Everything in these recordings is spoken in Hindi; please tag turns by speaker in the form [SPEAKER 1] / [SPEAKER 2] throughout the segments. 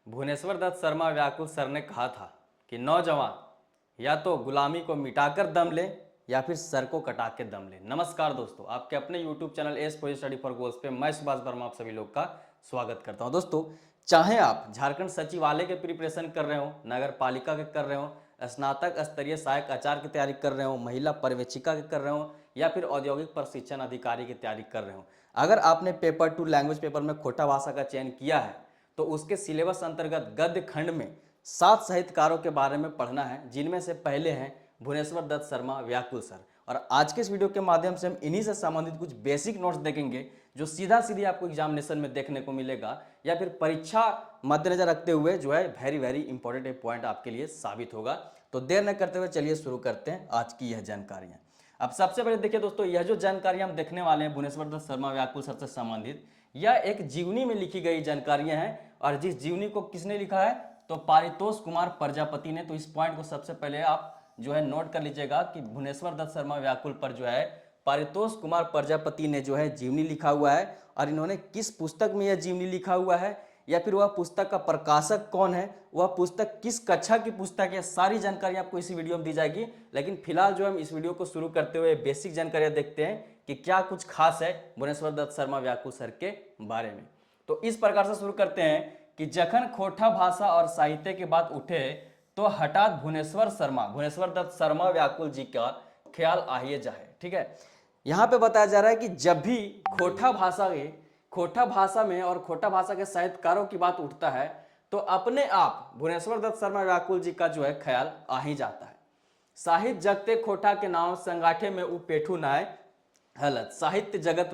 [SPEAKER 1] भुवनेश्वर दत्त शर्मा व्याकुल सर ने कहा था कि नौजवान या तो गुलामी को मिटाकर दम ले या फिर सर को कटा के दम ले। नमस्कार दोस्तों, आपके अपने YouTube channel S for study for goals पे मैं सुभाष वर्मा आप सभी लोग का स्वागत करता हूं। दोस्तों, चाहे आप झारखंड सचिवालय के प्रिपरेशन कर रहे हो, नगर पालिका के कर रहे हो, स्नातक स्तरीय सहायक आचार्य की तैयारी कर रहे हो, महिला पर्यवेक्षिका की कर रहे हो या फिर औद्योगिक प्रशिक्षण अधिकारी की तैयारी कर रहे हो, अगर आपने पेपर 2 लैंग्वेज पेपर में खोटा भाषा का चयन किया है तो उसके सिलेबस अंतर्गत गद्य खंड में 7 साहित्यकारों के बारे में पढ़ना है, जिनमें से पहले हैं भुवनेश्वर दत्त शर्मा व्याकुल सर। और आज के इस वीडियो के माध्यम से हम इन्हीं से संबंधित कुछ बेसिक नोट्स देखेंगे जो सीधा सीधी आपको एग्जामिनेशन में देखने को मिलेगा या फिर परीक्षा मद्देनजर रखते हुए जो है वेरी इंपॉर्टेंट पॉइंट आपके लिए साबित होगा। तो देर न करते हुए चलिए शुरू करते हैं आज की यह जानकारियां। अब सबसे पहले देखिए दोस्तों, यह जो जानकारी हम देखने वाले हैं भुवनेश्वर दत्त शर्मा व्याकुल सर से संबंधित, यह एक जीवनी में लिखी गई जानकारियां हैं। और जिस जीवनी को किसने लिखा है तो पारितोष कुमार प्रजापति ने। तो इस पॉइंट को सबसे पहले आप जो है नोट कर लीजिएगा कि भुवनेश्वर दत्त शर्मा व्याकुल पर जो है पारितोष कुमार प्रजापति ने जो है जीवनी लिखा हुआ है। और इन्होंने किस पुस्तक में यह जीवनी लिखा हुआ है या फिर वह पुस्तक का प्रकाशक कौन है, वह पुस्तक किस कक्षा की पुस्तक है, सारी जानकारी आपको इसी वीडियो में दी जाएगी। लेकिन फिलहाल जो हम इस वीडियो को शुरू करते हुए बेसिक जानकारियां देखते हैं कि क्या कुछ खास है भुवनेश्वर दत्त शर्मा व्याकुल सर के बारे में। तो इस प्रकार से शुरू करते हैं कि जखन खोटा भाषा और साहित्य की बात उठे तो हठात भुवनेश्वर दत्त शर्मा व्याकुल जी का ख्याल आइए जाए। ठीक है, यहाँ पे बताया जा रहा है कि जब भी खोटा भाषा में और खोटा भाषा के साहित्यकारों की बात उठता है तो अपने आप भुवनेश्वर दत्त शर्मा व्याकुल जी का जो है ख्याल आ ही जाता है। साहित्य जगते खोटा के नाम संगाठे में उ पेठू नाय हलत। साहित्य जगत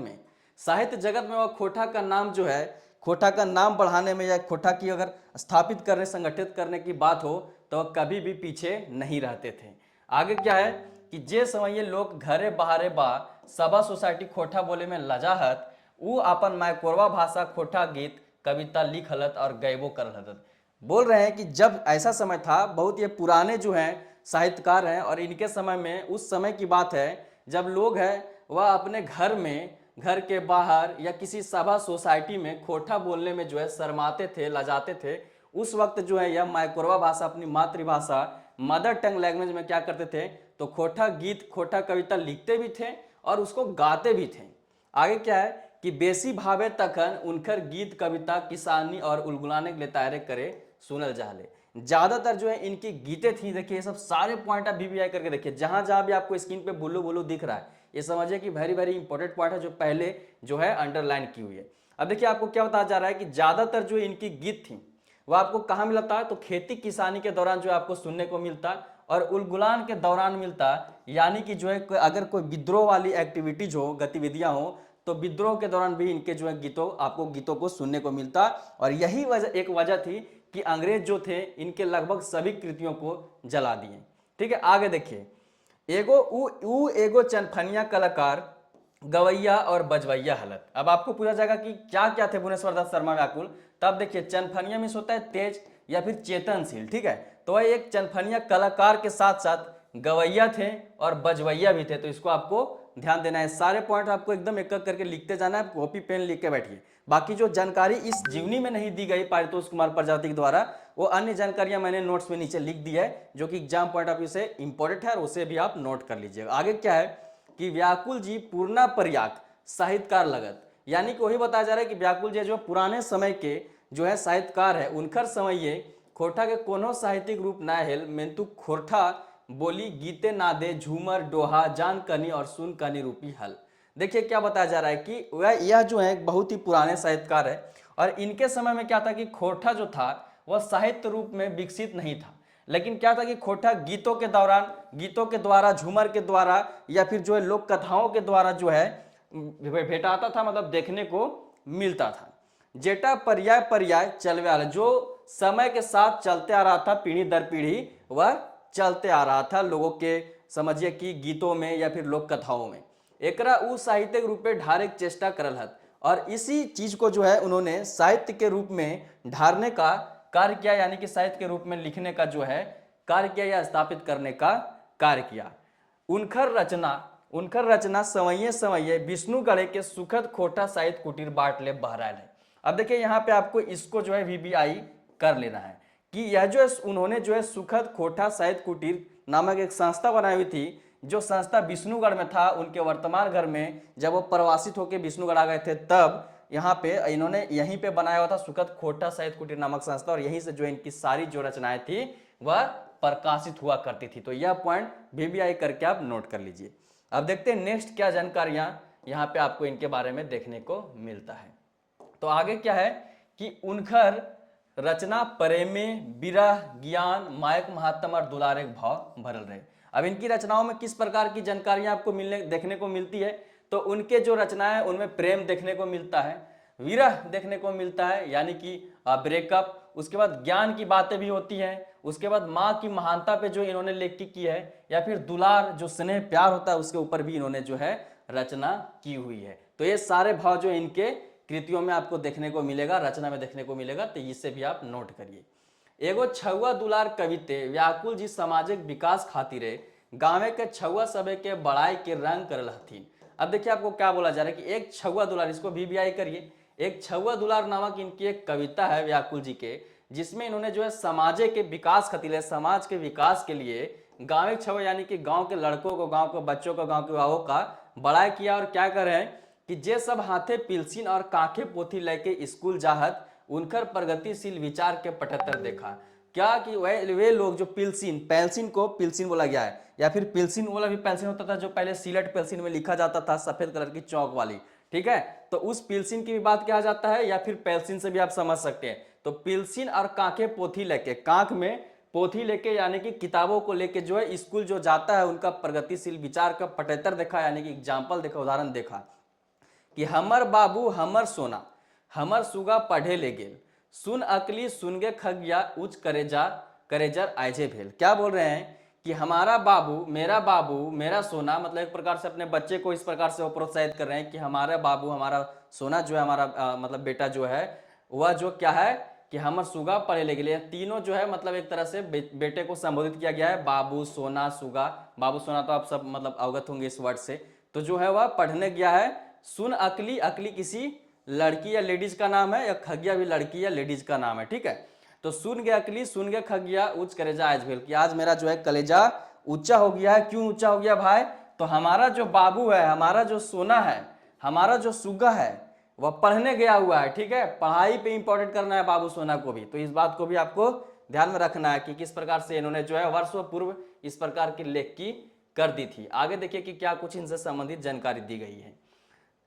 [SPEAKER 1] में वह खोटा का नाम जो है, खोटा का नाम बढ़ाने में या खोटा की अगर स्थापित करने संगठित करने की बात हो तो वह कभी भी पीछे नहीं रहते थे। आगे क्या है कि जे समय ये लोग घरे बाहरे बा सभा सोसाइटी खोटा बोले में लजाहत उ अपन मायकोरवा भाषा खोटा गीत कविता लिख हलत और गैबो कर हलत। बोल रहे हैं कि जब ऐसा समय था, बहुत ये पुराने जो हैं साहित्यकार हैं और इनके समय में उस समय की बात है जब लोग हैं वह अपने घर में, घर के बाहर या किसी सभा सोसाइटी में खोटा बोलने में जो है शर्माते थे, लजाते थे। उस वक्त जो है यह मायकोरवा भाषा, अपनी मातृभाषा मदर टंग लैंग्वेज में क्या करते थे तो खोटा गीत खोटा कविता लिखते भी थे और उसको गाते भी थे। आगे क्या है कि बेसी भावे तखन उनकर गीत कविता किसानी और उलगुलाने के लिए तैयारी करे सुनल जाले। ज्यादातर जो है इनकी गीतें थी। देखिए ये सब सारे पॉइंट आप वीवीआई करके देखिए, जहां जहां भी आपको स्क्रीन पे बुल्लू बुल्लू दिख रहा है ये समझिए कि वेरी इंपॉर्टेंट पॉइंट है जो पहले जो है अंडरलाइन की हुई है। अब देखिए आपको क्या बताया जा रहा है कि ज्यादातर जो इनकी गीत थी वह आपको कहाँ मिलता है तो खेती किसानी के दौरान जो आपको सुनने को मिलता और उलगुलान के दौरान मिलता। यानी कि जो है अगर कोई विद्रोह वाली एक्टिविटीज हो, गतिविधियां हो तो विद्रोह के दौरान भी इनके जो है गीतों को सुनने को मिलता। और यही एक वजह थी कि अंग्रेज जो थे इनके लगभग सभी कृतियों को जला दिए। ठीक है, आगे देखिए एगो चनफनिया कलाकार गवैया और बजवैया हलत। अब आपको पूछा जाएगा कि क्या क्या थे भुवनेश्वर दत्त शर्मा व्याकुल, तब देखिए चनफनिया मीन्स होता है तेज या फिर चेतनशील। ठीक है, तो वह एक चनफनिया कलाकार के साथ साथ गवैया थे और बजवैया भी थे। तो इसको आपको ध्यान देना है, सारे पॉइंट आपको एकदम एक एक करके लिखते जाना है, कॉपी पेन लिख के बैठिए। बाकी जो जानकारी इस जीवनी में नहीं दी गई पारितोष कुमार प्रजापति के द्वारा, वो अन्य जानकारियां मैंने नोट्स में नीचे लिख दी है जो कि एग्जाम पॉइंट ऑफ व्यू से इंपॉर्टेंट है और उसे भी आप नोट कर लीजिएगा। आगे क्या है कि व्याकुल जी पूर्णा पर्याक साहित्यकार लगत। यानी कि वही बताया जा रहा है कि व्याकुल जी जो पुराने समय के जो है साहित्यकार है उनकर समय ये खोटा के कोनो साहित्यिक रूप ना हेल मेंतु खोटा बोली गीते नादे झूमर डोहा जान कनी और सुन कनी रूपी हल। देखिए क्या बताया जा रहा है कि यह जो है एक बहुत ही पुराने साहित्यकार है और इनके समय में क्या था कि खोटा जो था वह साहित्य रूप में विकसित नहीं था। लेकिन क्या था कि खोटा गीतों के दौरान, गीतों के द्वारा, झूमर के द्वारा या फिर जो है लोक कथाओं के द्वारा जो है भेटाता था, मतलब देखने को मिलता था। जेटा पर्याय चलवे वाला, जो समय के साथ चलते आ रहा था, पीढ़ी दर पीढ़ी वह चलते आ रहा था लोगों के, समझिए कि गीतों में या फिर लोक कथाओं में। एकरा उ साहित्यिक रूप में ढारे के चेष्टा करल हत और इसी चीज को जो है उन्होंने साहित्य के रूप में ढारने का कार्य किया, यानी कि साहित्य के रूप में लिखने का जो है कार्य किया या स्थापित करने का कार्य किया। उनकर रचना सवैये विष्णु गढ़े के सुखद खोटा साहित्य कुटीर बाटले बहरायल है। अब देखिए यहाँ पे आपको इसको जो है वीवीआई कर लेना है कि यह जो है उन्होंने जो है सुखद खोटा साहित्य कुटीर नामक एक संस्था बनाई हुई थी, जो संस्था विष्णुगढ़ में था। उनके वर्तमान घर में जब वो प्रवासित होकर विष्णुगढ़ आ गए थे, तब यहाँ पे इन्होंने यहीं पे बनाया हुआ था सुखद खोटा साहित्य कुटीर नामक संस्था, और यहीं से जो इनकी सारी जो रचनाएं थी वह प्रकाशित हुआ करती थी। तो यह पॉइंट VBI करके आप नोट कर लीजिए। अब देखते हैं नेक्स्ट क्या जानकारियां यहाँ पे आपको इनके बारे में देखने को मिलता है। तो आगे क्या है कि उनकर रचना प्रेमे विरह ज्ञान मायक महात्म और दुलारे भाव भरल रहे। अब इनकी रचनाओं में किस प्रकार की जानकारियां आपको देखने को मिलती है, तो उनके जो रचनाएं उनमें प्रेम देखने को मिलता है, विरह देखने को मिलता है यानी कि ब्रेकअप, उसके बाद ज्ञान की बातें भी होती हैं, उसके बाद माँ की महानता पे जो इन्होंने लेख की है, या फिर दुलार जो स्नेह प्यार होता है उसके ऊपर भी इन्होंने जो है रचना की हुई है। तो ये सारे भाव जो इनके कृतियों में आपको देखने को मिलेगा, रचना में देखने को मिलेगा, तो इससे भी आप नोट करिए। एगो छुआ दुलार कविते व्याकुल जी सामाजिक विकास खातिरे गाँव के छुआ सभे के बड़ाई के रंग करल हथिन। अब देखिए आपको क्या बोला जा रहा है कि एक छुआ दुलार, इसको VBI करिए। एक छुआ दुलार नामक इनकी एक कविता है व्याकुल जी के, जिसमें इन्होंने जो है समाजे के विकास खातिर, समाज के विकास के लिए गाँव छुआ यानी कि गांव के लड़कों को, गांव के बच्चों को, गांव के युवाओं का बड़ाई किया। और क्या कर रहे हैं कि जे सब हाथे पिलसिन और काखे पोथी लेके स्कूल जाहत उनकर प्रगतिशील विचार के 75 देखा। क्या कि वे लोग जो पिलसिन, पेंसिल को पिलसिन बोला गया है, या फिर पिलसिन वाला भी पेंसिल होता था जो पहले सिलेट पेंसिल में लिखा जाता था, सफेद कलर की चौक वाली, ठीक है। तो उस पिलसिन की भी बात किया जाता है, या फिर पेंसिल से भी आप समझ सकते हैं। तो पिलसिन और कांखे पोथी लेके, कांख में पोथी लेके यानी कि किताबों को लेके जो है स्कूल जो जाता है, उनका प्रगतिशील विचार का 75 देखा, यानी कि एग्जाम्पल देखा, उदाहरण देखा कि हमर बाबू हमर सोना हमर सुगा पढ़े ले गेल, सुन अकली सुनगे खगिया उच्च करेजर आइजे भेल। क्या बोल रहे हैं कि हमारा बाबू मेरा सोना, मतलब एक प्रकार से अपने बच्चे को इस प्रकार से वो प्रोत्साहित कर रहे हैं कि हमारा बाबू हमारा सोना जो है, हमारा मतलब बेटा जो है, वह जो क्या है कि हमर सुगा पढ़े ले गेल। तीनों जो है मतलब एक तरह से बेटे को संबोधित किया गया है, बाबू सोना सुगा। बाबू सोना तो आप सब मतलब अवगत होंगे इस वर्ड से। तो जो है वह पढ़ने गया है। सुन अकली, अकली किसी लड़की या लेडीज का नाम है, या खगिया भी लड़की या लेडीज का नाम है, ठीक है। तो सुन गया अकली सुन गया खगिया उच्च कलेजा आज भेल, कि आज मेरा जो है कलेजा ऊंचा हो गया है। क्यों ऊंचा हो गया भाई? तो हमारा जो बाबू है, हमारा जो सोना है, हमारा जो सुगा है, वह पढ़ने गया हुआ है, ठीक है। पढ़ाई पे इंपॉर्टेंट करना है बाबू सोना को भी। तो इस बात को भी आपको ध्यान में रखना है कि किस प्रकार से इन्होंने जो है वर्षों पूर्व इस प्रकार की लेख की कर दी थी। आगे देखिए कि क्या कुछ इनसे संबंधित जानकारी दी गई है।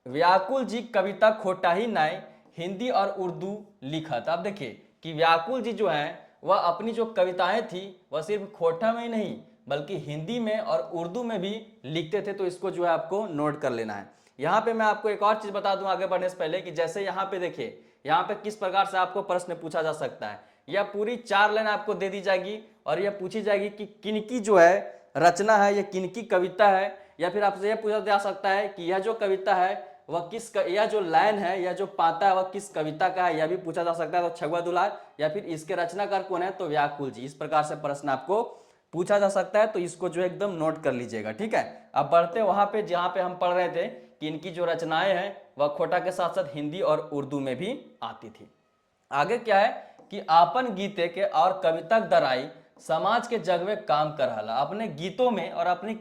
[SPEAKER 1] व्याकुल जी कविता खोटा ही नाय हिंदी और उर्दू लिखा था। अब देखिए कि व्याकुल जी जो है वह अपनी जो कविताएं थी वह सिर्फ खोटा में ही नहीं बल्कि हिंदी में और उर्दू में भी लिखते थे। तो इसको जो है आपको नोट कर लेना है। यहाँ पे मैं आपको एक और चीज बता दूं आगे बढ़ने से पहले कि जैसे यहाँ पे देखिए, यहाँ पे किस प्रकार से आपको प्रश्न पूछा जा सकता है। यह पूरी 4 लाइन आपको दे दी जाएगी और यह पूछी जाएगी कि किनकी जो है रचना है, यह किनकी कविता है, या फिर आपसे यह पूछा जा सकता है कि यह जो कविता है वह यह जो लाइन है, यह जो पाता है वह किस कविता का है, यह भी पूछा जा सकता है। तो छुआ दुलार, या फिर इसके रचनाकार कौन है, तो व्याकुल जी। इस प्रकार से प्रश्न आपको पूछा जा सकता है। तो इसको जो एकदम नोट कर लीजिएगा, ठीक है। अब बढ़ते वहां पे जहां पे हम पढ़ रहे थे कि इनकी जो रचनाएं हैं वह खोटा के साथ साथ हिंदी और उर्दू में भी आती थी। आगे क्या है कि आपन गीते के और कविता दराई समाज के जग में काम कर रहा। अपने गीतों में और अपनी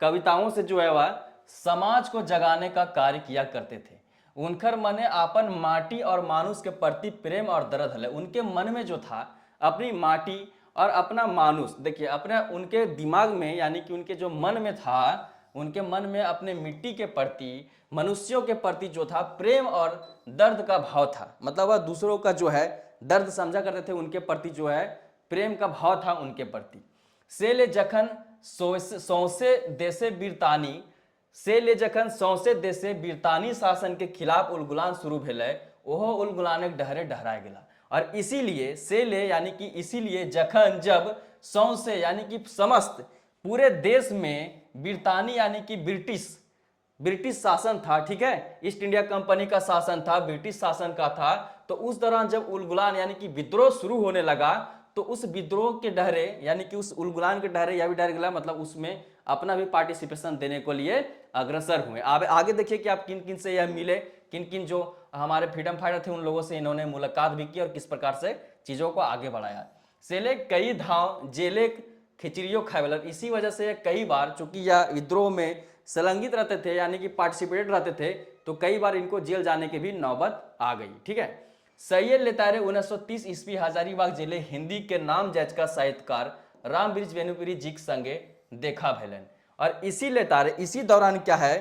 [SPEAKER 1] कविताओं से जो है वह समाज को जगाने का कार्य किया करते थे। उनकर मने आपन माटी और मानुष के प्रति प्रेम और दर्द है। उनके मन में जो था अपनी माटी और अपना मानुष, देखिए अपने उनके दिमाग में यानी कि उनके जो मन में था, उनके मन में अपने मिट्टी के प्रति, मनुष्यों के प्रति जो था प्रेम और दर्द का भाव था। मतलब वह दूसरों का जो है दर्द समझा करते थे, उनके प्रति जो है प्रेम का भाव था उनके प्रति। से ले जखन सौसे देशे वीरतानी से ले जखन सौसे देशे वीरतानी शासन के खिलाफ उलगुलान शुरू भेलै, ओहो उलगुलानक डहरे डहराए गेला। और इसीलिए से ले यानी कि इसीलिए जखन जब सौसे यानी कि समस्त पूरे देश में वीरतानी यानी कि ब्रिटिश शासन था, ठीक है। ईस्ट इंडिया कंपनी का शासन था, ब्रिटिश शासन का था। तो उस दौरान जब उलगुलान यानी कि विद्रोह शुरू होने लगा, तो उस विद्रोह के डहरे यानी कि उस उलगुलान के डहरे या भी डर गया, मतलब उसमें अपना भी पार्टिसिपेशन देने को लिए अग्रसर हुए। आगे देखिए कि आप किन किन से यह मिले, किन किन जो हमारे फ्रीडम फाइटर थे उन लोगों से इन्होंने मुलाकात भी की और किस प्रकार से चीज़ों को आगे बढ़ाया। सेले कई धाव जेले खिचड़ियों खावेलन, इसी वजह से कई बार चूंकि यह विद्रोह में संलग्नित रहते थे यानी कि पार्टिसिपेट रहते थे, तो कई बार इनको जेल जाने की भी नौबत आ गई। ठीक है, सैयद लेतारे 1930 ईस्वी हजारीबाग जिले हिंदी के नाम जज का साहित्यकार राम ब्रिज वेणुपुरी जी के संगे देखा भैलन। और इसी लेतारे इसी दौरान क्या है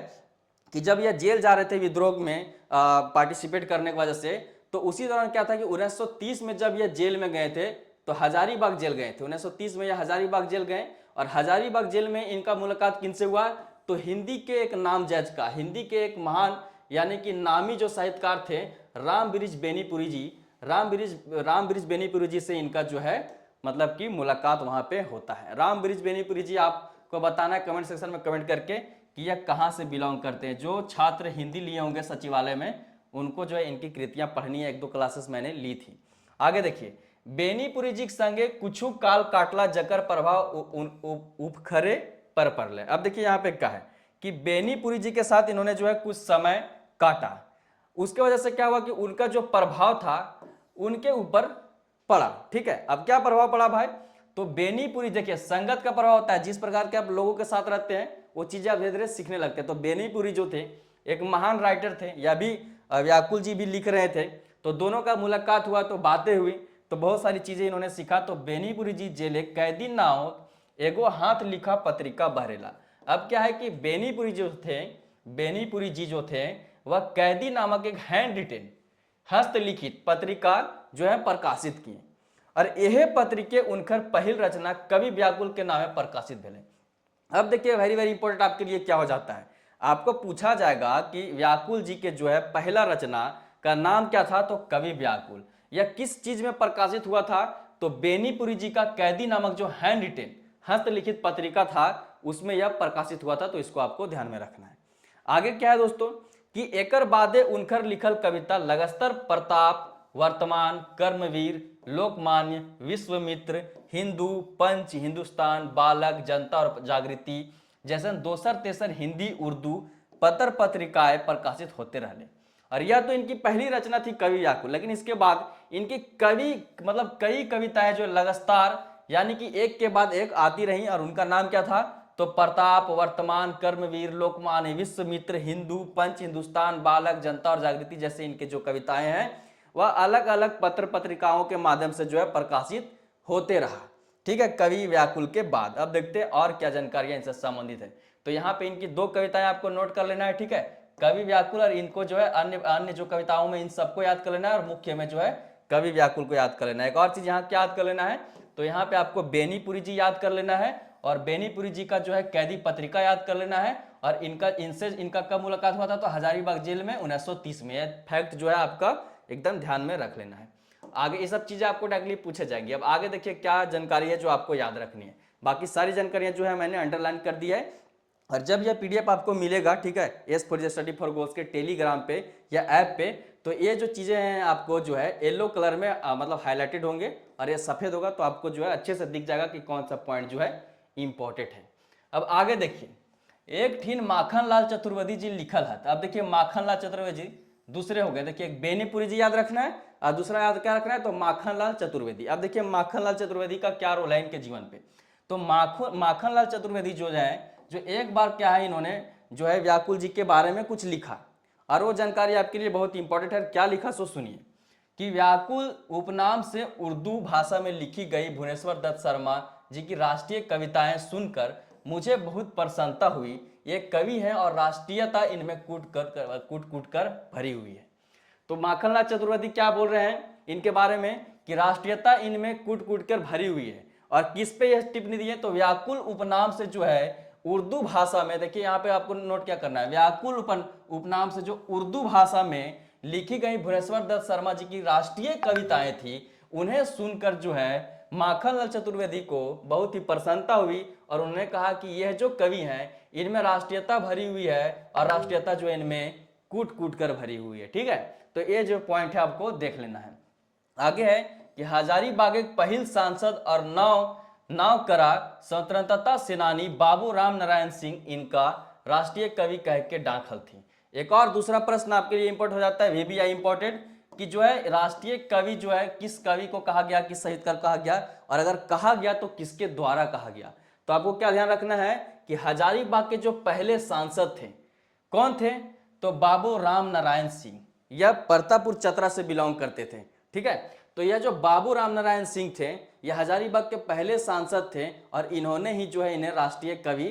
[SPEAKER 1] कि जब यह जेल जा रहे थे विद्रोह में पार्टिसिपेट करने की वजह से, तो उसी दौरान क्या था कि 1930 में जब यह जेल में गए थे तो हजारीबाग जेल गए थे। 1930 में यह हजारीबाग जेल गए और हजारीबाग जेल में इनका मुलाकात किनसे हुआ, तो हिंदी के एक नाम जज का, हिंदी के एक महान यानी कि नामी जो साहित्यकार थे राम ब्रिज बेनीपुरी जी, राम ब्रिज बेनीपुरी जी से इनका जो है मतलब कि मुलाकात वहां पे होता है। राम ब्रिज बेनीपुरी जी आपको बताना है कमेंट सेक्शन में कमेंट करके कि यह कहाँ से बिलोंग करते हैं। जो छात्र हिंदी लिए होंगे सचिवालय में उनको जो है इनकी कृतियां पढ़नी है, 1-2 क्लासेस मैंने ली थी। आगे देखिए, बेनीपुरी जी के संगे कुछू काल काटला जकर प्रभाव उपखरे पर पड़ले। अब देखिए यहाँ पे क्या है कि बेनीपुरी जी के साथ इन्होंने जो है कुछ समय काटा, उसके वजह से क्या हुआ कि उनका जो प्रभाव था उनके ऊपर पड़ा। ठीक है, अब क्या प्रभाव पड़ा भाई, तो बेनीपुरी देखिए संगत का प्रभाव होता है, जिस प्रकार के आप लोगों के साथ रहते हैं वो चीजें आप धीरे धीरे सीखने लगते हैं। तो बेनीपुरी जो थे एक महान राइटर थे, या भी व्याकुल जी भी लिख रहे थे, तो दोनों का मुलाकात हुआ तो बातें हुई तो बहुत सारी चीजें इन्होंने सीखा। तो बेनीपुरी जी जेले कैदी ना हो एगो हाथ लिखा पत्रिका बहरेला। अब क्या है कि बेनीपुरी जी जो थे वह कैदी नामक एक हैंड रिटेन हस्तलिखित पत्रिका जो है प्रकाशित किए और यह पत्रिके उनकर पहल रचना कवि व्याकुल के नामे प्रकाशित भेले। अब देखिए वेरी वेरी इंपॉर्टेंट आपके लिए क्या हो जाता है, आपको पूछा जाएगा कि व्याकुल जी के जो है पहला रचना का नाम क्या था, तो कवि व्याकुल। यह किस चीज में प्रकाशित हुआ था, तो बेनीपुरी जी का कैदी नामक जो हैंड रिटेन हस्तलिखित पत्रिका था उसमें यह प्रकाशित हुआ था। तो इसको आपको ध्यान में रखना है। आगे क्या है दोस्तों कि एकर बादे उनकर लिखल कविता लगस्तर प्रताप, वर्तमान, कर्मवीर, लोकमान्य, विश्वमित्र, हिंदू, पंच, हिंदुस्तान, बालक, जनता और जागृति जैसे दोसर तेसर हिंदी उर्दू पत्र पत्रिकाएं प्रकाशित होते रहले। और यह तो इनकी पहली रचना थी कवि व्याकुल, लेकिन इसके बाद इनकी कवि मतलब कई कविताएं जो लगातार यानी कि एक के बाद एक आती रही और उनका नाम क्या था, तो प्रताप, वर्तमान, कर्मवीर, लोकमान्य, विश्वमित्र, हिंदू, पंच, हिंदुस्तान, बालक, जनता और जागृति जैसे इनके जो कविताएं हैं वह अलग अलग पत्र पत्रिकाओं के माध्यम से जो है प्रकाशित होते रहा। ठीक है, कवि व्याकुल के बाद अब देखते हैं और क्या जानकारियां इनसे संबंधित है। तो यहाँ पे इनकी 2 कविताएं आपको नोट कर लेना है। ठीक है, कवि व्याकुल और इनको जो है अन्य अन्य जो कविताओं में इन सबको याद कर लेना है और मुख्य में जो है कवि व्याकुल को याद कर लेना है। एक और चीज यहाँ क्या याद कर लेना है, तो यहाँ पे आपको बेनीपुरी जी याद कर लेना है और बेनीपुरी जी का जो है कैदी पत्रिका याद कर लेना है। और इनका कब मुलाकात हुआ था, तो हजारीबाग जेल में 1930 में। यह फैक्ट जो है आपका एकदम ध्यान में रख लेना है। आगे ये सब चीजें आपको डायरेक्टली पूछे जाएंगी। अब आगे देखिए क्या जानकारी है जो आपको याद रखनी है। बाकी सारी जानकारियां जो है मैंने अंडरलाइन कर दी है और जब यह पीडीएफ आपको मिलेगा, ठीक है, S for study for goals के टेलीग्राम पे या ऐप पे, तो ये जो चीजें हैं आपको जो है येलो कलर में मतलब हाईलाइटेड होंगे और ये सफेद होगा तो आपको जो है अच्छे से दिख जाएगा कि कौन सा पॉइंट जो है इंपॉर्टेंट है। अब आगे देखिए, एक ठीन माखनलाल चतुर्वेदी जी लिखल है। अब देखिए माखनलाल चतुर्वेदी जी दूसरे हो गए। देखिए एक बेनीपुरी जी याद रखना है और दूसरा याद क्या रखना है, तो माखनलाल चतुर्वेदी। अब देखिए माखनलाल चतुर्वेदी का क्या रोल है इनके जीवन पे, तो माखनलाल चतुर्वेदी जो है जो एक बार क्या है इन्होंने जो है व्याकुल जी के बारे में कुछ लिखा और वो जानकारी आपके लिए बहुत इंपॉर्टेंट है। क्या लिखा सो सुनिए कि व्याकुल उपनाम से उर्दू भाषा में लिखी गई भुवनेश्वर दत्त शर्मा जी की राष्ट्रीय कविताएं सुनकर मुझे बहुत प्रसन्नता हुई। ये कवि हैं और राष्ट्रीयता इनमें कूट कूट कर भरी हुई है। तो माखनलाल चतुर्वेदी क्या बोल रहे हैं इनके बारे में कि राष्ट्रीयता इनमें कूट कूट कर भरी हुई है। और किस पे यह टिप्पणी दी है, तो व्याकुल उपनाम से जो है उर्दू भाषा में, देखिए यहाँ पे आपको नोट क्या करना है, व्याकुल उपनाम से जो उर्दू भाषा में लिखी गई भुवनेश्वर दत्त शर्मा जी की राष्ट्रीय कविताएं थी उन्हें सुनकर जो है माखनलाल चतुर्वेदी को बहुत ही प्रसन्नता हुई और उन्होंने कहा कि यह जो कवि हैं इनमें राष्ट्रीयता भरी हुई है और राष्ट्रीयता जो इनमें कूट कूट कर भरी हुई है। ठीक है, तो ये जो पॉइंट है आपको देख लेना है। आगे है कि हजारीबाग एक पहल सांसद और नाव करा स्वतंत्रता सेनानी बाबू राम नारायण सिंह इनका राष्ट्रीय कवि कह के डांखल थी। एक और दूसरा प्रश्न आपके लिए इंपॉर्टेंट हो जाता है, वे भी है इंपॉर्टेंट, कि जो है राष्ट्रीय कवि जो है किस कवि को कहा गया, किस साहित्यकार कहा गया, और अगर कहा गया तो किसके द्वारा कहा गया। तो आपको क्या ध्यान रखना है कि हजारीबाग के जो पहले सांसद थे कौन थे, तो बाबू राम नारायण सिंह, यह परतापुर चतरा से बिलोंग करते थे। ठीक है, तो यह जो बाबू राम नारायण सिंह थे यह हजारीबाग के पहले सांसद थे और इन्होंने ही जो है इन्हें राष्ट्रीय कवि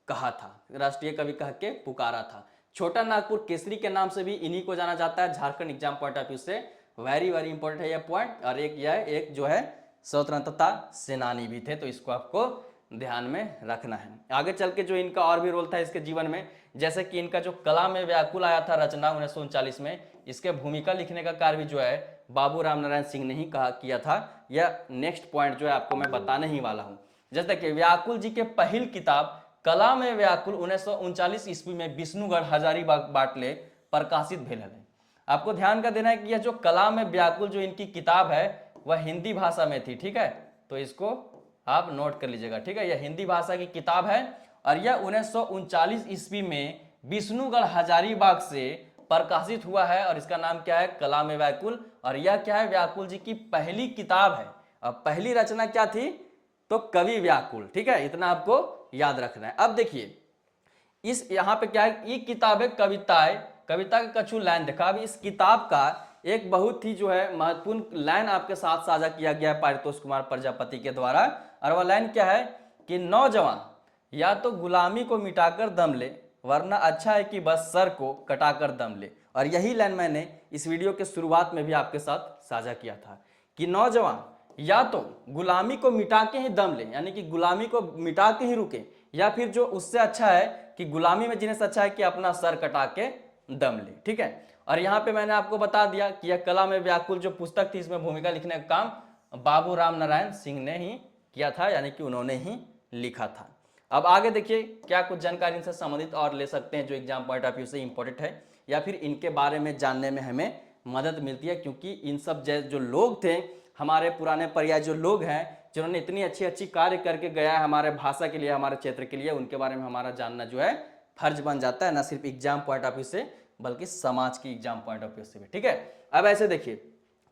[SPEAKER 1] कहा था, राष्ट्रीय कवि कह के पुकारा था। छोटा नागपुर केसरी के नाम से भी इन्हीं को जाना जाता है, Jharkhand exam point of view से वेरी वेरी इंपॉर्टेंट है यह पॉइंट। और एक जो है स्वतंत्रता सेनानी भी थे, तो इसको आपको ध्यान में रखना है। आगे चल के जो इनका और भी रोल था इसके जीवन में, जैसे कि इनका जो कला में व्याकुल आया था रचना 1939 में, इसके भूमिका लिखने का कार्य भी जो है बाबू राम नारायण सिंह ने ही किया था। यह नेक्स्ट पॉइंट जो है आपको मैं बताने ही वाला हूं। जैसे कि व्याकुल जी के पहली किताब कला में व्याकुल 1939 ईस्वी में विष्णुगढ़ हजारीबाग बाटले प्रकाशित भेल है। आपको ध्यान का देना है कि यह जो कला में व्याकुल जो इनकी किताब है वह हिंदी भाषा में थी। ठीक है, तो इसको आप नोट कर लीजिएगा। ठीक है, यह हिंदी भाषा की किताब है और यह 1939 ईस्वी में विष्णुगढ़ हजारीबाग से प्रकाशित हुआ है और इसका नाम क्या है, कला में व्याकुल। और यह क्या है, व्याकुल जी की पहली किताब है। अब पहली रचना क्या थी, तो कवि व्याकुल। ठीक है, इतना आपको याद रखना है। अब देखिए इस यहाँ पे क्या है, ये किताब है कविताएं, कविता का कछु लाइन देखा। अब इस किताब का एक बहुत ही जो है महत्वपूर्ण लाइन आपके साथ साझा किया गया है पारितोष कुमार प्रजापति के द्वारा, और वह लाइन क्या है कि नौजवान या तो गुलामी को मिटाकर दम ले, वरना अच्छा है कि बस सर को कटाकर दम ले। और यही लाइन मैंने इस वीडियो के शुरुआत में भी आपके साथ साझा किया था कि नौजवान या तो गुलामी को मिटा के ही दम ले, यानी कि गुलामी को मिटा के ही रुके, या फिर जो उससे अच्छा है कि गुलामी में जीने से अच्छा है कि अपना सर कटा के दम ले। ठीक है, और यहाँ पे मैंने आपको बता दिया कि यह कला में व्याकुल जो पुस्तक थी इसमें भूमिका लिखने का काम बाबू राम नारायण सिंह ने ही किया था, यानी कि उन्होंने ही लिखा था। अब आगे देखिए क्या कुछ जानकारी इनसे संबंधित और ले सकते हैं जो एग्जाम पॉइंट ऑफ व्यू से इंपॉर्टेंट है, या फिर इनके बारे में जानने में हमें मदद मिलती है, क्योंकि इन सब जो लोग थे हमारे पुराने पर्याय जो लोग हैं जिन्होंने इतनी अच्छी अच्छी कार्य करके गया है हमारे भाषा के लिए, हमारे क्षेत्र के लिए, उनके बारे में हमारा जानना जो है फर्ज बन जाता है, ना सिर्फ एग्जाम पॉइंट ऑफ व्यू से बल्कि समाज की एग्जाम पॉइंट ऑफ व्यू से भी। ठीक है, अब ऐसे देखिए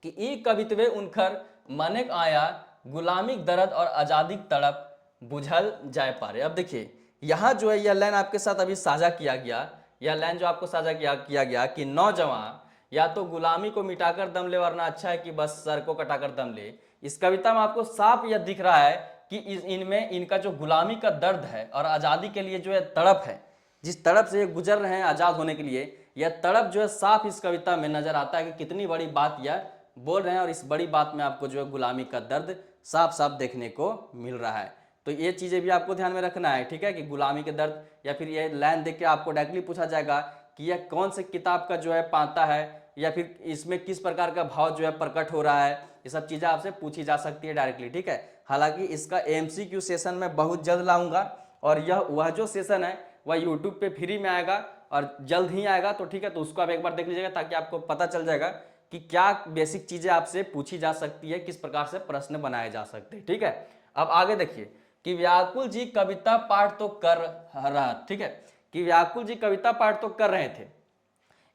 [SPEAKER 1] कि ई कवित्वे उनखर मनेक आया गुलामिक दर्द और आजादी तड़प बुझल जाए पारे। अब देखिए यहाँ जो है यह लाइन आपके साथ अभी साझा किया गया, यह लाइन जो आपको साझा किया गया कि नौजवान या तो गुलामी को मिटाकर दम ले, वरना अच्छा है कि बस सर को कटाकर दम ले। इस कविता में आपको साफ यह दिख रहा है कि इनमें इनका जो गुलामी का दर्द है और आज़ादी के लिए जो है तड़प है, जिस तड़प से ये गुजर रहे हैं आज़ाद होने के लिए, यह तड़प जो है साफ इस कविता में नजर आता है कि कितनी बड़ी बात यह बोल रहे हैं। और इस बड़ी बात में आपको जो है गुलामी का दर्द साफ साफ देखने को मिल रहा है। तो ये चीज़ें भी आपको ध्यान में रखना है। ठीक है, कि गुलामी के दर्द, या फिर ये लाइन देख के आपको डायरेक्टली पूछा जाएगा कि यह कौन से किताब का जो है पाता है, या फिर इसमें किस प्रकार का भाव जो है प्रकट हो रहा है, ये सब चीज़ें आपसे पूछी जा सकती है डायरेक्टली। ठीक है, हालांकि इसका एमसीक्यू सेशन मैं बहुत जल्द लाऊंगा, और वह जो सेशन है वह यूट्यूब पे फ्री में आएगा और जल्द ही आएगा। तो ठीक है, तो उसको आप एक बार देख लीजिएगा ताकि आपको पता चल जाएगा कि क्या बेसिक चीज़ें आपसे पूछी जा सकती है, किस प्रकार से प्रश्न बनाए जा सकते हैं। ठीक है, अब आगे देखिए कि व्याकुल जी कविता पाठ तो कर रहा, ठीक है, कि व्याकुल जी कविता पाठ तो कर रहे थे,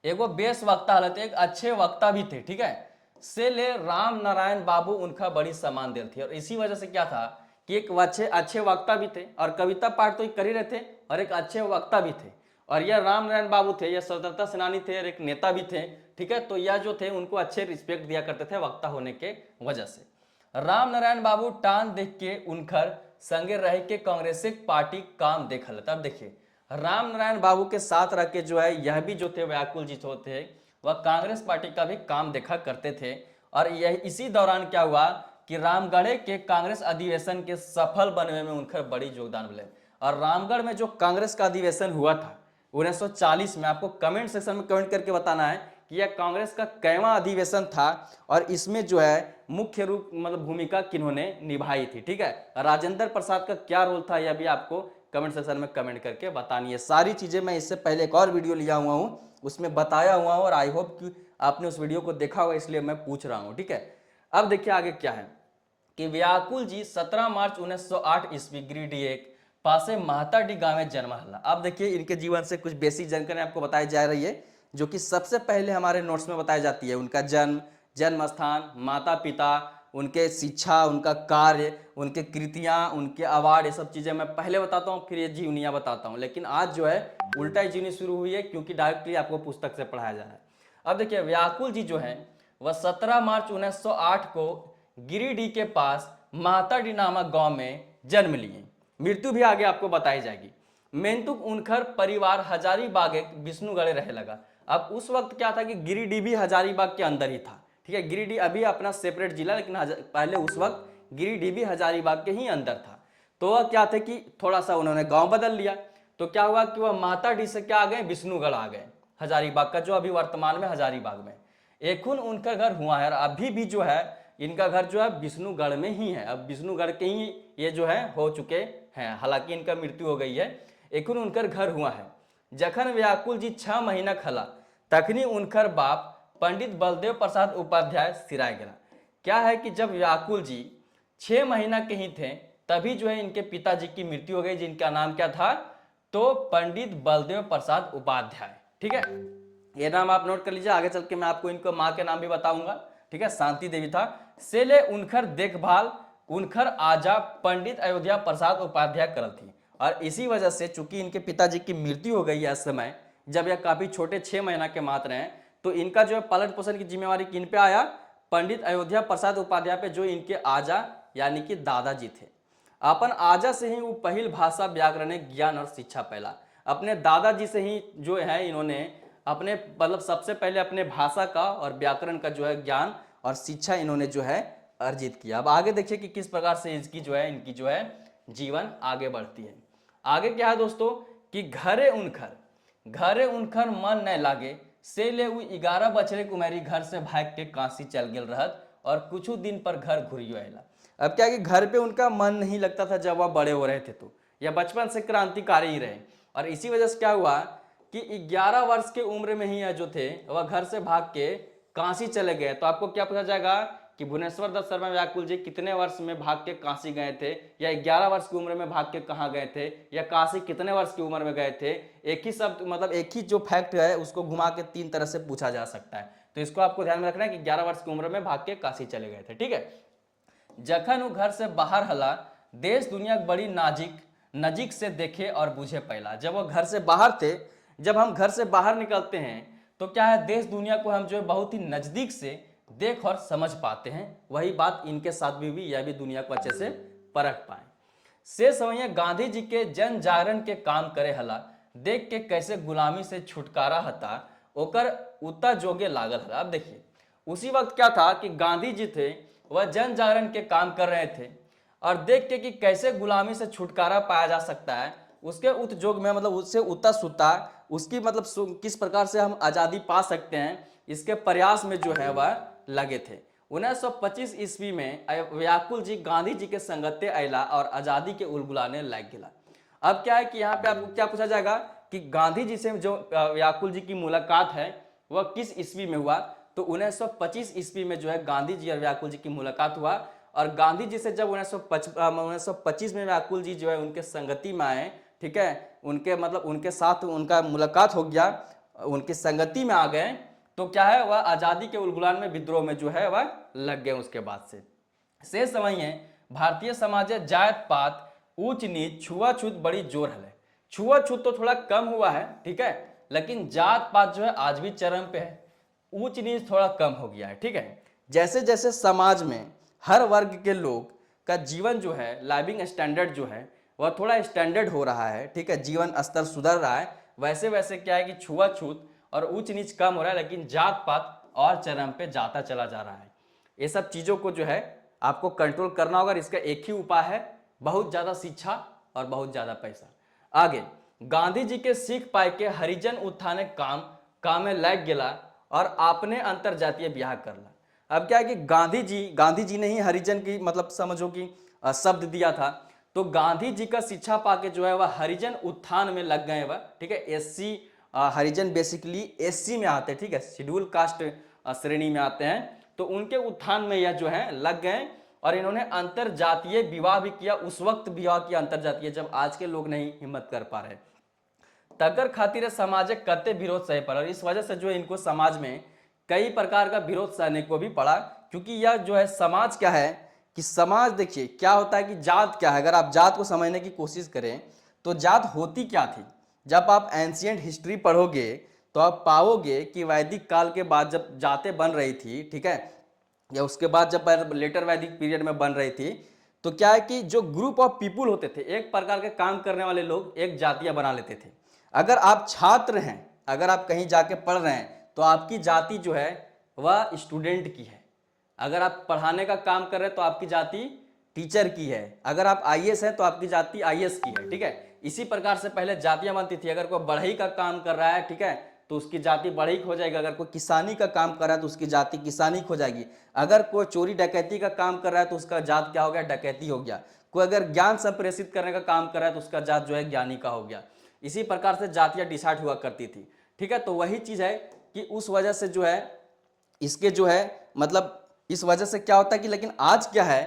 [SPEAKER 1] एगो बेस वक्ता हालत, एक अच्छे वक्ता भी थे। ठीक है, से ले राम नारायण बाबू उनका बड़ी सम्मान देते थे, और इसी वजह से क्या था कि एक अच्छे वक्ता भी थे और कविता पाठ तो कर ही रहे थे और एक अच्छे वक्ता भी थे। और यह राम नारायण बाबू थे, यह स्वतंत्रता सेनानी थे और एक नेता भी थे। ठीक है, तो यह जो थे उनको अच्छे रिस्पेक्ट दिया करते थे वक्ता होने के वजह से। राम नारायण बाबू टान देख के उनकर संगे रह के कांग्रेस पार्टी काम देखल। तब देखिए राम नारायण बाबू के साथ रह के जो है यह भी जो थे व्याकुल जी थे वह कांग्रेस पार्टी का भी काम देखा करते थे। और यह इसी दौरान क्या हुआ कि रामगढ़ के कांग्रेस अधिवेशन के सफल बनने में उनका बड़ी योगदान मिले। और रामगढ़ में जो कांग्रेस का अधिवेशन हुआ था 1940 में, आपको कमेंट सेक्शन में कमेंट करके बताना है कि यह कांग्रेस का कैवां अधिवेशन था और इसमें जो है मुख्य रूप मतलब भूमिका किन्होंने निभाई थी। ठीक है, राजेंद्र प्रसाद का क्या रोल था यह भी आपको कमेंट सेक्शन में कमेंट करके बतानी है। सारी चीजें मैं इससे पहले एक और वीडियो लिया हुआ हूं, उसमें बताया हुआ हूं, और आई होप कि आपने उस वीडियो को देखा होगा, इसलिए मैं पूछ रहा हूं। ठीक है, अब देखिए आगे क्या है कि व्याकुल जी 17 मार्च 1908 ईस्वी गिरिडीह एक पासे महाताडी गांव में जन्म हला। अब देखिए इनके जीवन से कुछ बेसिक जानकारी आपको बताई जा रही है, जो कि सबसे पहले हमारे नोट्स में बताई जाती है। उनका जन्म, जन्म स्थान, माता पिता, उनके शिक्षा, उनका कार्य, उनके कृतियां, उनके अवार्ड, ये सब चीजें मैं पहले बताता हूँ, फिर ये जीवनियां बताता हूँ। लेकिन आज जो है उल्टा ही जीवनी शुरू हुई है, क्योंकि डायरेक्टली आपको पुस्तक से पढ़ाया जा रहा है। अब देखिए व्याकुल जी जो है वह 17 मार्च 1908 को गिरिडीह के पास महाताडी नामक गांव में जन्म लिए। मृत्यु भी आगे आपको बताई जाएगी। मेंतुक उनकर परिवार हजारीबाग एक विष्णुगढ़ रहे लगा। अब उस वक्त क्या था कि गिरिडीह भी हजारीबाग के अंदर ही था, ठीक है। गिरिडीह अभी अपना सेपरेट जिला, लेकिन पहले उस वक्त गिरिडीह भी हजारीबाग के ही अंदर था। तो वह क्या थे कि थोड़ा सा उन्होंने गांव बदल लिया। तो क्या हुआ कि वह महाताडी से क्या आ गए, विष्णुगढ़ आ गए, हजारीबाग का, जो अभी वर्तमान में हजारीबाग में। एकुन उनका घर हुआ है, और अभी भी जो है इनका घर जो है विष्णुगढ़ में ही है। अब विष्णुगढ़ के ही ये जो है हो चुके हैं, हालांकि इनका मृत्यु हो गई है। एकुन उनकर घर हुआ है। जखन व्याकुल जी 6 महीना खला तखनी उनकर बाप पंडित बलदेव प्रसाद उपाध्याय सिराय गया। क्या है कि जब व्याकुल जी 6 महीना के ही थे तभी जो है इनके पिताजी की मृत्यु हो गई, जिनका नाम क्या था, तो पंडित बलदेव प्रसाद उपाध्याय, ठीक है। ये नाम आप नोट कर लीजिए, आगे चल के मैं आपको इनको माँ के नाम भी बताऊंगा, ठीक है। शांति देवी था। सेले उनकर देखभाल उनकर आजा पंडित अयोध्या प्रसाद उपाध्याय करल थी। और इसी वजह से चूंकि इनके पिताजी की मृत्यु हो गई है इस समय, जब यह काफी छोटे 6 महीना के मात्र हैं, तो इनका जो है पालन पोषण की जिम्मेवारी किन पे आया, पंडित अयोध्या प्रसाद उपाध्याय पे, जो इनके आजा यानी कि दादाजी थे। अपन आजा से ही वो पहिल भाषा व्याकरण ज्ञान और शिक्षा पहला। अपने दादाजी से ही जो है इन्होंने अपने मतलब सबसे पहले अपने भाषा का और व्याकरण का जो है ज्ञान और शिक्षा इन्होंने जो है अर्जित किया। अब आगे देखिए कि किस प्रकार से इनकी जो है जीवन आगे बढ़ती है। आगे क्या है दोस्तों कि घरे उनकर मन न लागे से ले उ 11 बछरे कुमारी घर से भाग के काशी चल गेल रहत और कुछ दिन पर घर घुरियो आयला। अब क्या है कि घर पे उनका मन नहीं लगता था जब वह बड़े हो रहे थे, तो या बचपन से क्रांतिकारी ही रहे, और इसी वजह से क्या हुआ कि 11 वर्ष के उम्र में ही जो थे वह घर से भाग के काशी चले गए। तो आपको क्या पूछा जाएगा कि भुवनेश्वर दत्त शर्मा व्याकुल जी कितने वर्ष में भाग के काशी गए थे, या 11 वर्ष की उम्र में भाग के कहाँ गए थे, या काशी कितने वर्ष की उम्र में गए थे। एक ही शब्द मतलब एक ही जो फैक्ट है उसको घुमा के 3 तरह से पूछा जा सकता है। तो इसको आपको ध्यान में रखना है कि 11 वर्ष की उम्र में भाग के काशी चले गए थे, ठीक है। जखन वो घर से बाहर हला देश दुनिया बड़ी नजीक से देखे और बुझे पहला। जब वो घर से बाहर थे, जब हम घर से बाहर निकलते हैं तो क्या है, देश दुनिया को हम जो है बहुत ही नजदीक से देख और समझ पाते हैं। वही बात इनके साथ भी हुई, यह भी दुनिया को अच्छे से परख पाए। से समय गांधी जी के जन जागरण के काम करे हला देख के कैसे गुलामी से छुटकारा हता ओकर उता जोगे लागल हला। अब देखिए उसी वक्त क्या था कि गांधी जी थे, वह जन जागरण के काम कर रहे थे, और देख के कि कैसे गुलामी से छुटकारा पाया जा सकता है, उसके उतजोग में मतलब उससे उता सुता उसकी मतलब किस प्रकार से हम आज़ादी पा सकते हैं, इसके प्रयास में जो है वह लगे थे। 1925 ईस्वी में व्याकुल जी गांधी जी के संगते अयला और आज़ादी के उलगुलाने लग गया। अब क्या है कि यहाँ पे आपको क्या पूछा जाएगा कि गांधी जी से जो व्याकुल जी की मुलाकात है वह किस ईस्वी में हुआ, तो 1925 ईस्वी में जो है गांधी जी और व्याकुल जी की मुलाकात हुआ। और गांधी जी से जब 1925 में व्याकुल जी जो है उनके संगति में आए, ठीक है, उनके मतलब उनके साथ उनका मुलाकात हो गया, उनकी संगति में आ गए, तो क्या है वह आज़ादी के उलगुलान में विद्रोह में जो है वह लग गए। उसके बाद से समय है भारतीय समाज जात पात ऊंच नीच छुआछूत बड़ी जोर है। छुआछूत तो थोड़ा कम हुआ है, ठीक है, लेकिन जात पात जो है आज भी चरम पे है, ऊंच नीच थोड़ा कम हो गया है, ठीक है। जैसे जैसे समाज में हर वर्ग के लोग का जीवन जो है, लाइविंग स्टैंडर्ड जो है वह थोड़ा स्टैंडर्ड हो रहा है, ठीक है, जीवन स्तर सुधर रहा है, वैसे वैसे क्या है कि छुआछूत और ऊंच नीच कम हो रहा है, लेकिन जात पात और चरम पे जाता चला जा रहा है। ये सब चीज़ों को जो है आपको कंट्रोल करना होगा। इसका एक ही उपाय है, बहुत ज़्यादा शिक्षा और बहुत ज़्यादा पैसा। आगे गांधी जी के सीख पाए के हरिजन उत्थाने काम में लग गेला और आपने अंतर जातीय ब्याह करला। अब क्या है कि गांधी जी ने ही हरिजन की मतलब समझो कि शब्द दिया था। तो गांधी जी का शिक्षा पाके जो है वह हरिजन उत्थान में लग गए वह, ठीक है। एससी हरिजन बेसिकली एससी में आते हैं, ठीक है, शेड्यूल कास्ट श्रेणी में आते हैं, तो उनके उत्थान में यह जो है लग गए और इन्होंने अंतर जातीय विवाह भी किया। उस वक्त विवाह किया अंतर जातीय जब आज के लोग नहीं हिम्मत कर पा रहे। तगर खातिर समाज कते विरोध सहे पड़ा, और इस वजह से जो इनको समाज में कई प्रकार का विरोध सहने को भी पड़ा, क्योंकि यह जो है समाज क्या है कि समाज देखिए क्या होता है कि जात क्या है। अगर आप जात को समझने की कोशिश करें तो जात होती क्या थी। जब आप एंशियंट हिस्ट्री पढ़ोगे तो आप पाओगे कि वैदिक काल के बाद जब जातें बन रही थी, ठीक है, या उसके बाद जब लेटर वैदिक पीरियड में बन रही थी, तो क्या है कि जो ग्रुप ऑफ पीपुल होते थे, एक प्रकार के काम करने वाले लोग एक जातियां बना लेते थे। अगर आप छात्र हैं, अगर आप कहीं जाके पढ़ रहे हैं तो आपकी जाति जो है वह स्टूडेंट की है। अगर आप पढ़ाने का काम कर रहे हैं तो आपकी जाति टीचर की है। अगर आप आईएएस हैं तो आपकी जाति आईएएस की है, ठीक है। इसी प्रकार से पहले जातियां बनती थी। अगर कोई बढ़ई का काम कर रहा है, ठीक है, तो उसकी जाति बढ़ई हो जाएगी। अगर कोई किसानी का काम कर रहा है तो उसकी जाति किसानी हो जाएगी। अगर कोई चोरी डकैती का काम कर रहा है तो उसका जात क्या हो गया, डकैती हो गया। कोई अगर ज्ञान संप्रेषित करने का काम कर रहा है तो उसका जात जो है ज्ञानी का हो गया। इसी प्रकार से जातियां डिसाइड हुआ करती थी, ठीक है। तो वही चीज है कि उस वजह से जो है इसके जो है मतलब इस वजह से क्या होता है कि, लेकिन आज क्या है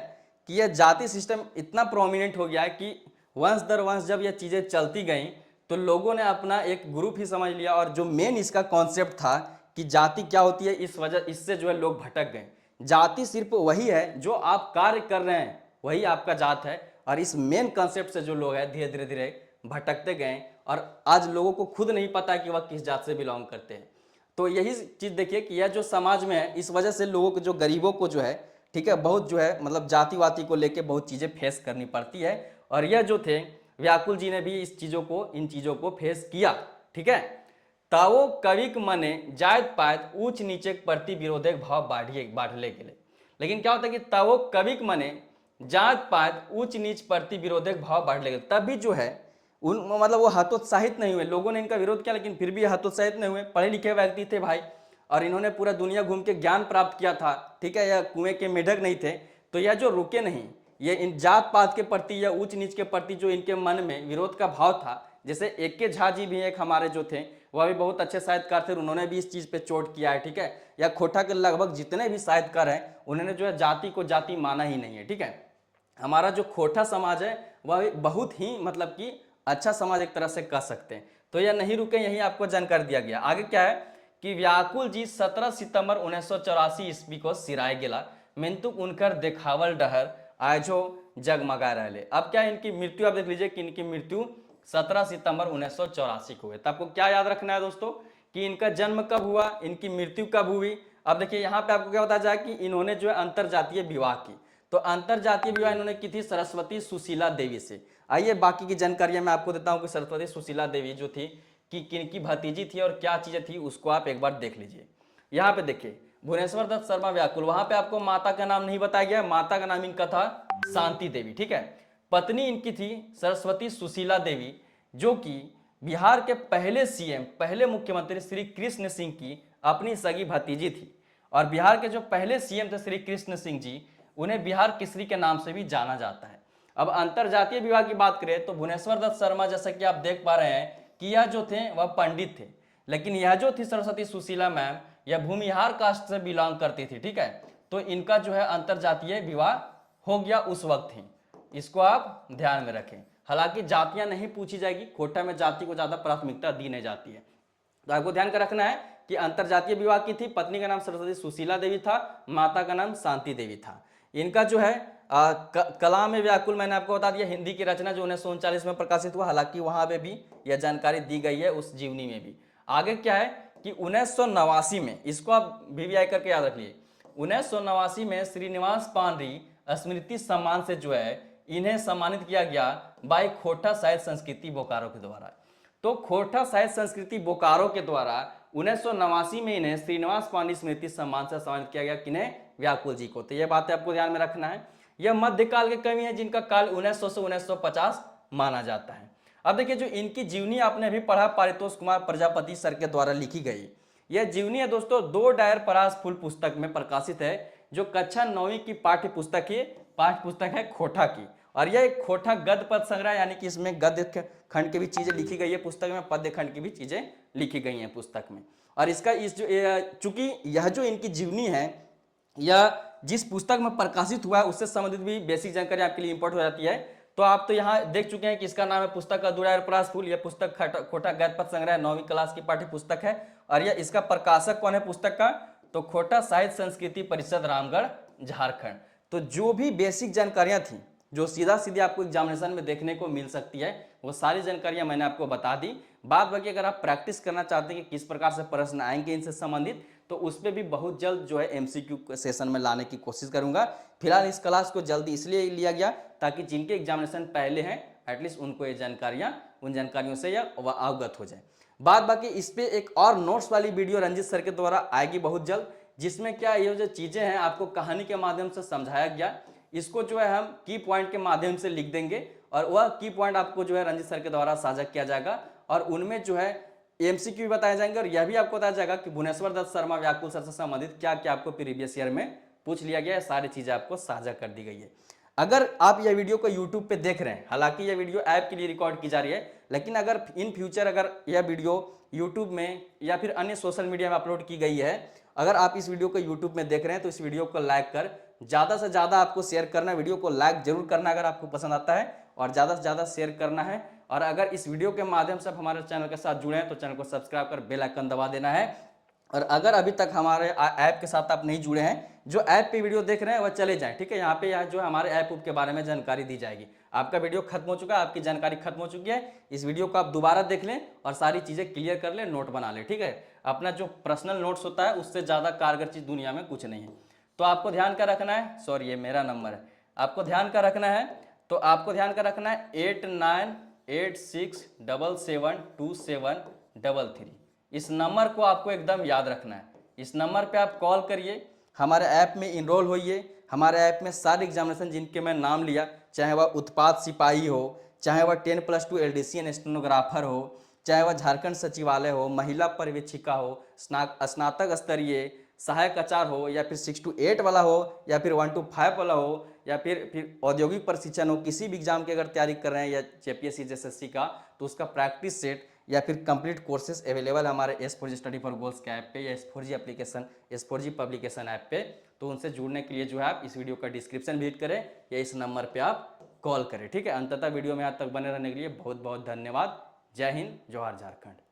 [SPEAKER 1] कि यह जाति सिस्टम इतना प्रोमिनेंट हो गया है कि वंश दर वंश जब यह चीजें चलती गई तो लोगों ने अपना एक ग्रुप ही समझ लिया। और जो मेन इसका कॉन्सेप्ट था कि जाति क्या होती है, इस वजह इससे जो है लोग भटक गए। जाति सिर्फ वही है जो आप कार्य कर रहे हैं, वही आपका जात है। और इस मेन कॉन्सेप्ट से जो लोग हैं धीरे धीरे धीरे भटकते गए, और आज लोगों को खुद नहीं पता कि वह किस जात से बिलोंग करते हैं। तो यही चीज देखिए कि यह जो समाज में है, इस वजह से लोगों को, जो गरीबों को जो है, ठीक है, बहुत जो है मतलब जाति वाति को लेके बहुत चीजें फेस करनी पड़ती है। और यह जो थे व्याकुल जी ने भी इन चीजों को फेस किया, ठीक है। तावो कविक मने जायत पायत ऊंच नीचे प्रति विरोधक भाव बाढ़ले गेले। लेकिन क्या होता है कि तावो कविक मने जात पायत ऊंच नीच प्रति विरोधक भाव बाढ़ले गेले, तब भी जो है उन मतलब वो हतोत्साहित नहीं हुए। लोगों ने इनका विरोध किया लेकिन फिर भी हतोत्साहित नहीं हुए। पढ़े लिखे व्यक्ति थे भाई, और इन्होंने पूरा दुनिया घूम के ज्ञान प्राप्त किया था, ठीक है। यह कुएं के मेढक नहीं थे। तो यह जो रुके नहीं, ये इन जात पात के प्रति या ऊंच नीच के प्रति जो इनके मन में विरोध का भाव था, जैसे एक के झा जी भी एक हमारे जो थे वह भी बहुत अच्छे साहित्यकार थे, उन्होंने भी इस चीज पे चोट किया है, ठीक है। या खोटा के लगभग जितने भी साहित्यकार हैं उन्होंने जो है जाति को जाति माना ही नहीं है, ठीक है। हमारा जो खोटा समाज है वह बहुत ही मतलब कि अच्छा समाज एक तरह से कह सकते हैं। तो यह नहीं रुके, यही आपको जानकारी दिया गया। आगे क्या है कि व्याकुल जी 17 सितंबर 1984 ईस्वी को सिराय गेला, मिंतुक उनकर देखावल डहर आजो जगमगा रहे। अब क्या इनकी मृत्यु, आप देख लीजिए कि इनकी मृत्यु 17 सितंबर 1984 को हुई। तो आपको क्या याद रखना है दोस्तों कि इनका जन्म कब हुआ, इनकी मृत्यु कब हुई। अब देखिए यहाँ पे आपको क्या बताया जाए कि इन्होंने जो है अंतर जातीय विवाह की। तो अंतर जातीय विवाह इन्होंने की थी सरस्वती सुशीला देवी से। आइए बाकी की जानकारियां मैं आपको देता हूं कि सरस्वती सुशीला देवी जो थी कि किनकी भतीजी थी और क्या चीजें थी, उसको आप एक बार देख लीजिए। यहाँ पे देखिए भुवनेश्वर दत्त शर्मा व्याकुल, वहां पे आपको माता का नाम नहीं बताया गया, माता का नाम इनका था शांति देवी, ठीक है। पत्नी इनकी थी सरस्वती सुशीला देवी, जो कि बिहार के पहले सीएम, पहले मुख्यमंत्री श्री कृष्ण सिंह की अपनी सगी भतीजी थी। और बिहार के जो पहले सीएम थे श्री कृष्ण सिंह जी, उन्हें बिहार केसरी के नाम से भी जाना जाता है। अब अंतर जातीय विवाह की बात करें तो भुवनेश्वर दत्त शर्मा, जैसा कि आप देख पा रहे हैं कि यह जो थे वह पंडित थे, लेकिन यह जो थी सरस्वती सुशीला मैम, यह भूमिहार कास्ट से बिलोंग करती थी, ठीक है। तो इनका जो है अंतर जातीय विवाह हो गया उस वक्त ही, इसको आप ध्यान में रखें। हालांकि जातियां नहीं पूछी जाएगी, कोटा में जाति को ज्यादा प्राथमिकता दी नहीं जाती है। तो आपको ध्यान कर रखना है कि अंतर जातीय विवाह की थी, पत्नी का नाम सरस्वती सुशीला देवी था, माता का नाम शांति देवी था। इनका जो है कला में व्याकुल मैंने आपको बता दिया, हिंदी की रचना जो 1939 में प्रकाशित हुआ। हालांकि वहां पे भी यह जानकारी दी गई है उस जीवनी में भी। आगे क्या है कि 1989 में, इसको आप वीवीआई करके याद रखिए, 1989 में श्रीनिवास पांडरी स्मृति सम्मान से जो है इन्हें सम्मानित किया गया बाय खोटा साहित्य संस्कृति बोकारो के द्वारा। तो खोटा साहित्य संस्कृति बोकारो के द्वारा 1989 में इन्हें श्रीनिवास पांडे स्मृति सम्मान से सम्मानित किया गया, किन्हें, व्याकुल जी को। तो यह बातें आपको ध्यान में रखना है। यह मध्यकाल के कवि हैं जिनका काल 1900 से 1950 माना जाता है। अब देखिए जो इनकी जीवनी आपने अभी पढ़ा, पारितोष कुमार प्रजापति सर के द्वारा लिखी गई यह जीवनी है दोस्तों, 2 डायर परास फूल पुस्तक में प्रकाशित है, जो कक्षा 9वीं की पाठ्य पुस्तक है खोटा की। और यह एक खोटा गद्य पद संग्रह, यानी कि इसमें गद्य खंड की भी चीजें लिखी गई है पुस्तक में, पद्य खंड की भी चीजें लिखी गई हैं पुस्तक में। और इसका चूंकि यह जो इनकी जीवनी है या जिस पुस्तक में प्रकाशित हुआ है उससे संबंधित भी बेसिक जानकारी आपके लिए इंपॉर्टेंट हो जाती है। तो आप तो यहाँ देख चुके हैं कि इसका नाम है पुस्तक अधूरा और प्रास फूल। यह पुस्तक खोटा गद्य पद्य संग्रह 9वीं क्लास की पाठ्य पुस्तक है। और यह इसका प्रकाशक कौन है पुस्तक का, तो खोटा साहित्य संस्कृति परिषद रामगढ़ झारखंड। तो जो भी बेसिक जानकारियां थी जो सीधा सीधी आपको एग्जामिनेशन में देखने को मिल सकती है, वो सारी जानकारियां मैंने आपको बता दी। बाद बाकी अगर आप प्रैक्टिस करना चाहते हैं कि किस प्रकार से प्रश्न आएंगे इनसे संबंधित, तो उस पर भी बहुत जल्द जो है एमसीक्यू सेशन में लाने की कोशिश करूंगा। फिलहाल इस क्लास को जल्दी इसलिए लिया गया ताकि जिनके एग्जामिनेशन पहले हैं एटलीस्ट उनको ये जानकारियां, उन जानकारियों से या अवगत हो जाए। बाद बाकी इस पे एक और नोट्स वाली वीडियो रंजित सर के द्वारा आएगी बहुत जल्द, जिसमें क्या ये जो चीजें हैं आपको कहानी के माध्यम से समझाया गया, इसको जो है हम की पॉइंट के माध्यम से लिख देंगे और वह की पॉइंट आपको जो है रंजित सर के द्वारा साझा किया जाएगा। और उनमें जो है एमसीक्यू भी बताए जाएंगे और यह भी आपको बताया जाएगा कि भुवनेश्वर दत्त शर्मा व्याकुल सर से संबंधित क्या क्या आपको प्रीवियस ईयर में पूछ लिया गया है, सारी चीजें आपको साझा कर दी गई है। अगर आप यह वीडियो को YouTube पे देख रहे हैं, हालांकि यह वीडियो ऐप के लिए रिकॉर्ड की जा रही है, लेकिन अगर इन फ्यूचर अगर यह वीडियो YouTube में या फिर अन्य सोशल मीडिया में अपलोड की गई है, अगर आप इस वीडियो को YouTube में देख रहे हैं तो इस वीडियो को लाइक कर ज़्यादा से ज़्यादा आपको शेयर करना है। वीडियो को लाइक जरूर करना अगर आपको पसंद आता है और ज़्यादा से ज़्यादा शेयर करना है। और अगर इस वीडियो के माध्यम से आप हमारे चैनल के साथ जुड़े हैं तो चैनल को सब्सक्राइब कर बेल आइकन दबा देना है। और अगर अभी तक हमारे ऐप के साथ आप नहीं जुड़े हैं, जो ऐप पे वीडियो देख रहे हैं वह चले जाएं, ठीक है। यहाँ पे जो हमारे ऐप के बारे में जानकारी दी जाएगी। आपका वीडियो खत्म हो चुका है, आपकी जानकारी खत्म हो चुकी है, इस वीडियो को आप दोबारा देख लें और सारी चीजें क्लियर कर लें, नोट बना लें, ठीक है। अपना जो पर्सनल नोट्स होता है उससे ज्यादा कारगर चीज दुनिया में कुछ नहीं है। तो आपको ध्यान का रखना है, सॉरी ये मेरा नंबर है, आपको ध्यान का रखना है। तो आपको ध्यान का रखना है 8986772733। इस नंबर को आपको एकदम याद रखना है। इस नंबर पे आप कॉल करिए, हमारे ऐप में इनरोल होइए। हमारे ऐप में सारे एग्जामिनेशन जिनके मैं नाम लिया, चाहे वह उत्पाद सिपाही हो, चाहे वह 10+2 LDC एंड स्टेनोग्राफर हो, चाहे वह झारखंड सचिवालय हो, महिला पर्यवेक्षिका हो, स्नातक स्तरीय सहायक आचार्य हो, या फिर 6 to 8 वाला हो, या फिर 1 to 5 वाला हो, या फिर औद्योगिक प्रशिक्षण हो, किसी भी एग्जाम की अगर तैयारी कर रहे हैं या जेपीएससी जैसे का, तो उसका प्रैक्टिस सेट या फिर कंप्लीट कोर्सेज अवेलेबल है हमारे S4G स्टडी फॉर गोल्स के ऐप पे या S4G application, S4G publication app पे। तो उनसे जुड़ने के लिए जो है आप इस वीडियो का डिस्क्रिप्शन विजिट करें या इस नंबर पे आप कॉल करें, ठीक है। अंततः वीडियो में यहाँ तक बने रहने के लिए बहुत बहुत धन्यवाद। जय हिंद, जोहार झारखंड।